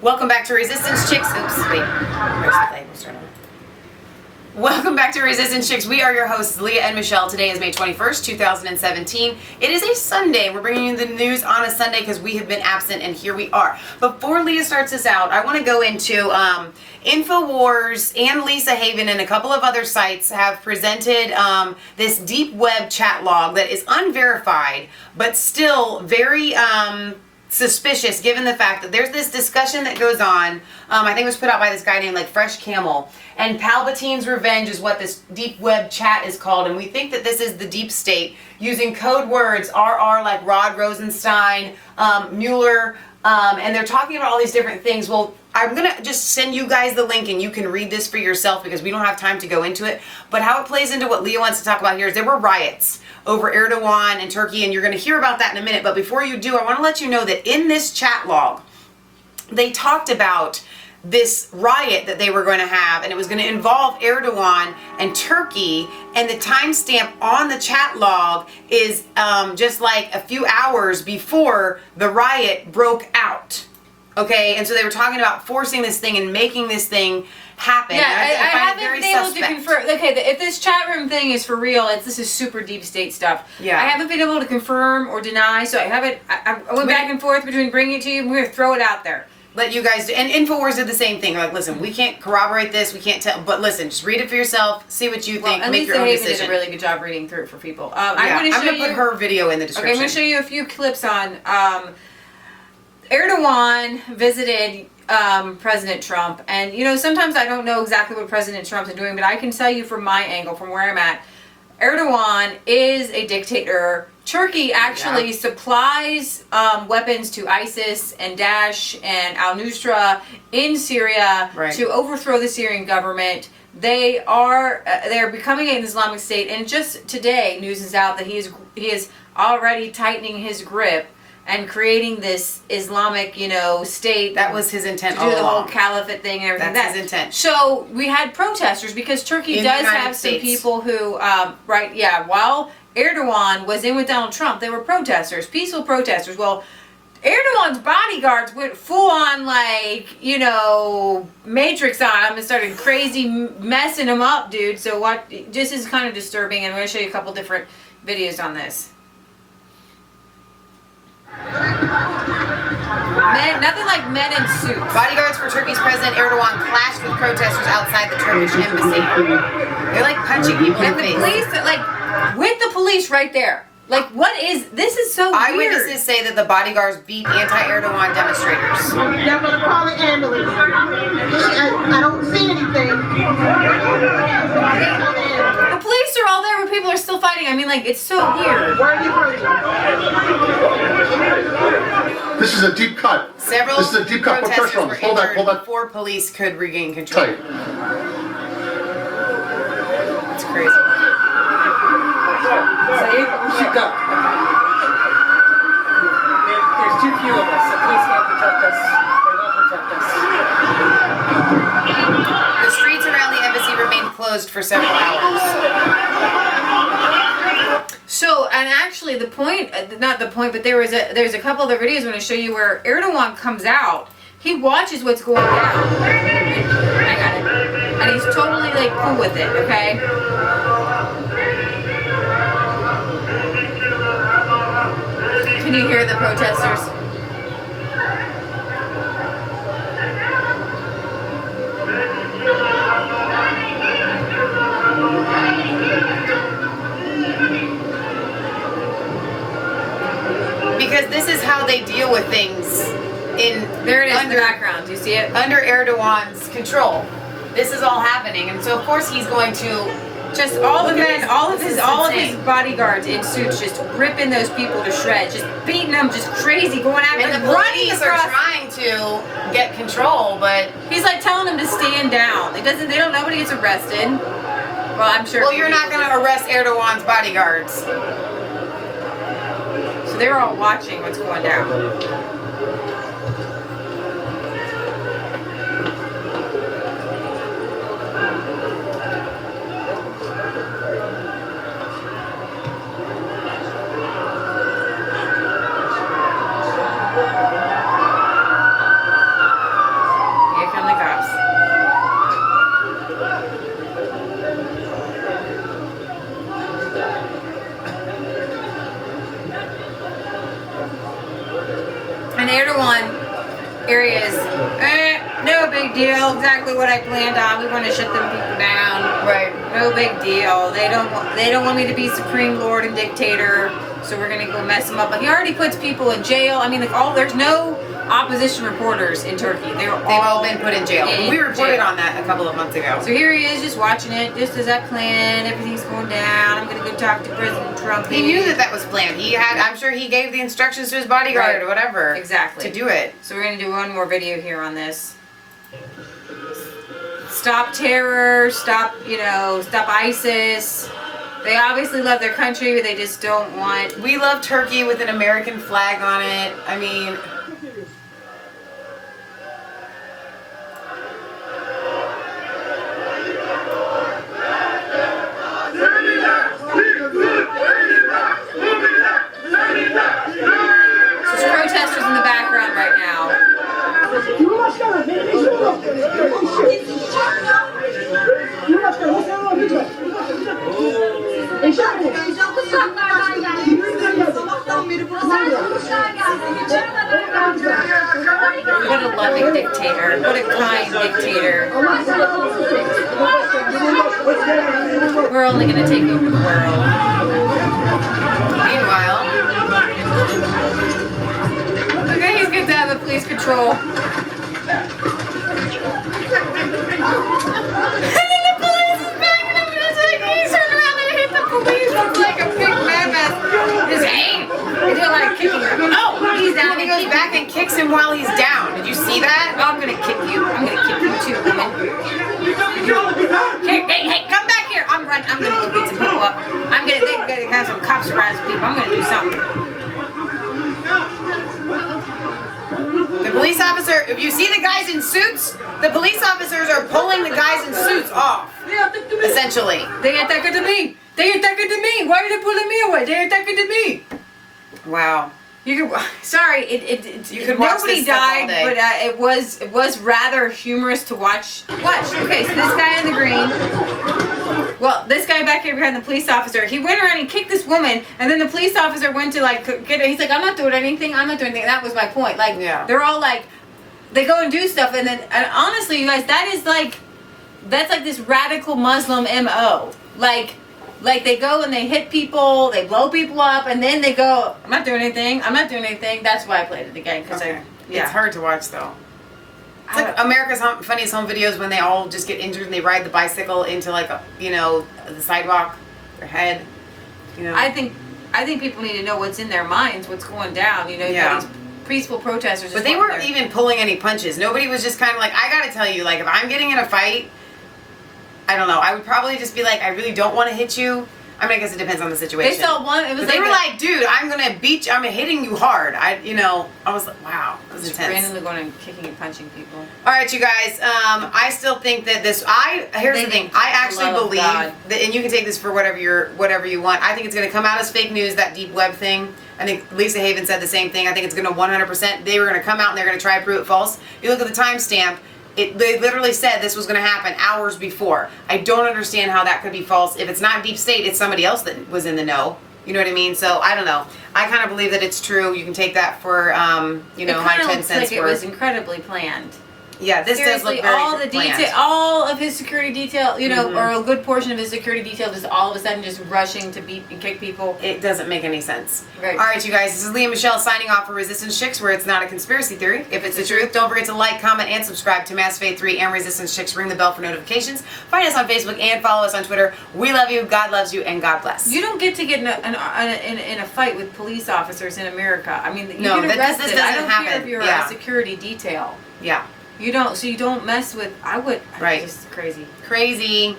Welcome back to Resistance Chicks. Oops, wait. Where's the play? We'll start over. Welcome back to Resistance Chicks. We are your hosts, Leah and Michelle. Today is May 21st, 2017. It is a Sunday. We're bringing you the news on a Sunday because we have been absent, and here we are. Before Leah starts us out, I want to go into InfoWars and Lisa Haven and a couple of other sites have presented this deep web chat log that is unverified, but still very suspicious given the fact that there's this discussion that goes on. I think it was put out by this guy named like Fresh Camel, and Palpatine's Revenge is what this deep web chat is called, and we think that this is the deep state using code words RR like Rod Rosenstein, Mueller, and they're talking about all these different things. Well, I'm going to just send you guys the link and you can read this for yourself because we don't have time to go into it. But how it plays into what Leah wants to talk about here is there were riots over Erdogan and Turkey, and you're going to hear about that in a minute. But before you do, I want to let you know that in this chat log, they talked about this riot that they were going to have, and it was going to involve Erdogan and Turkey, and the timestamp on the chat log is just like a few hours before the riot broke out. Okay, and so they were talking about forcing this thing and making this thing happen. Yeah, I haven't been able suspect. to confirm. Okay, if this chat room thing is for real, this is super deep state stuff. Yeah. I haven't been able to confirm or deny, so I haven't. I went back and forth between bringing it to you and we're going to throw it out there. Let you guys do, and InfoWars did the same thing. They're like, listen, we can't corroborate this, we can't tell, but listen, just read it for yourself, see what you think, make your own decision. Lisa Haven did a really good job reading through it for people. I'm going to put her video in the description. Okay, I'm going to show you a few clips on Erdogan visited President Trump, and you know, sometimes I don't know exactly what President Trump's doing, but I can tell you from my angle, from where I'm at, Erdogan is a dictator. Turkey actually supplies weapons to ISIS and Daesh and al-Nusra in Syria to overthrow the Syrian government. They're becoming an Islamic State, and just today news is out that he is already tightening his grip and creating this Islamic, state. That was his intent to all do the along. whole caliphate thing and everything. That's his intent. So we had protesters because Turkey does have some people who, while Erdogan was in with Donald Trump, they were protesters, peaceful protesters. Well, Erdogan's bodyguards went full on Matrix on him and started crazy messing him up, dude. So this is kind of disturbing, and I'm going to show you a couple different videos on this. Nothing like men in suits. Bodyguards for Turkey's President Erdogan clashed with protesters outside the Turkish embassy. They're like punching people in the face. And the police, with the police right there. This is so weird. Eyewitnesses say that the bodyguards beat anti-Erdogan demonstrators. They're going to call the ambulance. I don't see anything. The police are all there, but people are still fighting. I mean, it's so weird. Where are you from? This is a deep cut. Several protesters were injured before police could regain control. Tight. It's crazy. Keep going. There's too few of us, so police can't protect us. They won't protect us. The streets around the embassy remained closed for several hours. So, and actually but there's a couple other videos I'm going to show you where Erdogan comes out, he watches what's going down. I got it. And he's totally cool with it, okay? Can you hear the protesters? Because this is how they deal with things there it is in the background. Do you see it? Under Erdogan's control. This is all happening, and so of course he's going to just all of his bodyguards in suits just ripping those people to shreds, just beating them, just crazy, going after them. And the police are trying to get control, but he's telling them to stand down. Nobody gets arrested. Well, I'm sure. Well, you're not going to arrest Erdogan's bodyguards. So they're all watching what's going down. Here he is. No big deal. Exactly what I planned on. We want to shut them people down. Right. No big deal. They don't want me to be supreme lord and dictator. So we're gonna go mess them up. Like he already puts people in jail. I mean, like there's no opposition reporters in Turkey. They've all been put in jail. We reported on that a couple of months ago. So here he is, just watching it, just as I planned. Everything's going down. I'm gonna go talk to President Trump. He knew that was planned. I'm sure he gave the instructions to his bodyguard Right. or whatever. Exactly. To do it. So we're gonna do one more video here on this. Stop terror. Stop ISIS. They obviously love their country, but they just don't want. We love Turkey with an American flag on it. I mean. There's protesters in the background right now. What a loving dictator. What a kind dictator. We're only going to take over the world. Meanwhile, Okay, he's good to have the police control. He's turned around and hit the police. It's like a big mammoth. Just hey, they do a lot of kicking him. Oh, he's down. he goes back and kicks him while he's down. Did you see that? I'm gonna kick you. I'm gonna kick you too, woman. Hey, come back here. I'm gonna go beat some people up. They're gonna have some cops surprise people. I'm gonna do something. The police officer, if you see the guys in suits, the police officers are pulling the guys in suits off. Essentially. They attacked me. They attacked me. Why are they pulling me away? They attacked me. Wow. You could. Sorry, You could watch nobody this stuff all died, day. but it was rather humorous to watch. Watch. Okay, so this guy in the green. Well, this guy back here behind the police officer, he went around and kicked this woman, and then the police officer went to like get her. He's like, I'm not doing anything. I'm not doing anything. That was my point. Like, Yeah. they're all like, they go and do stuff, and honestly, you guys, that's like this radical Muslim MO. Like they go and they hit people, they blow people up, and then they go, I'm not doing anything. I'm not doing anything. That's why I played it again because It's hard to watch though. It's like America's Funniest Home Videos when they all just get injured and they ride the bicycle into like the sidewalk, their head. I think people need to know what's in their minds, what's going down. You got these peaceful protesters. But they weren't even pulling any punches. Nobody was just kind of like, I gotta tell you, like if I'm getting in a fight, I don't know, I would probably just be like, I really don't want to hit you. I mean, I guess it depends on the situation. They saw one. It was but they were like, dude, I'm gonna beat you. I'm hitting you hard. I was like, wow, that was intense. Randomly going and kicking and punching people. All right, you guys. I still think that here's the thing. I actually believe that, and you can take this for whatever you want. I think it's going to come out as fake news. That deep web thing. I think Lisa Haven said the same thing. I think it's going to 100%. They were going to come out and they're going to try to prove it false. You look at the timestamp. They literally said this was going to happen hours before. I don't understand how that could be false. If it's not deep state, it's somebody else that was in the know. You know what I mean? So I don't know. I kind of believe that it's true. You can take that for my 10 cents like it was incredibly planned. Yeah, this does look very all the planned. detail, all of his security detail, or a good portion of his security detail, just all of a sudden just rushing to beat and kick people. It doesn't make any sense. Right. All right, you guys. This is Leah Michelle signing off for Resistance Chicks, where it's not a conspiracy theory. If it's the truth, don't forget to like, comment, and subscribe to Mass Faith 3 and Resistance Chicks. Ring the bell for notifications. Find us on Facebook and follow us on Twitter. We love you. God loves you, and God bless. You don't get to get in a fight with police officers in America. I mean, you No, get arrested. this doesn't I don't happen. care if you're Yeah. a security detail. Yeah. You don't mess with. Right. It's just crazy. Crazy.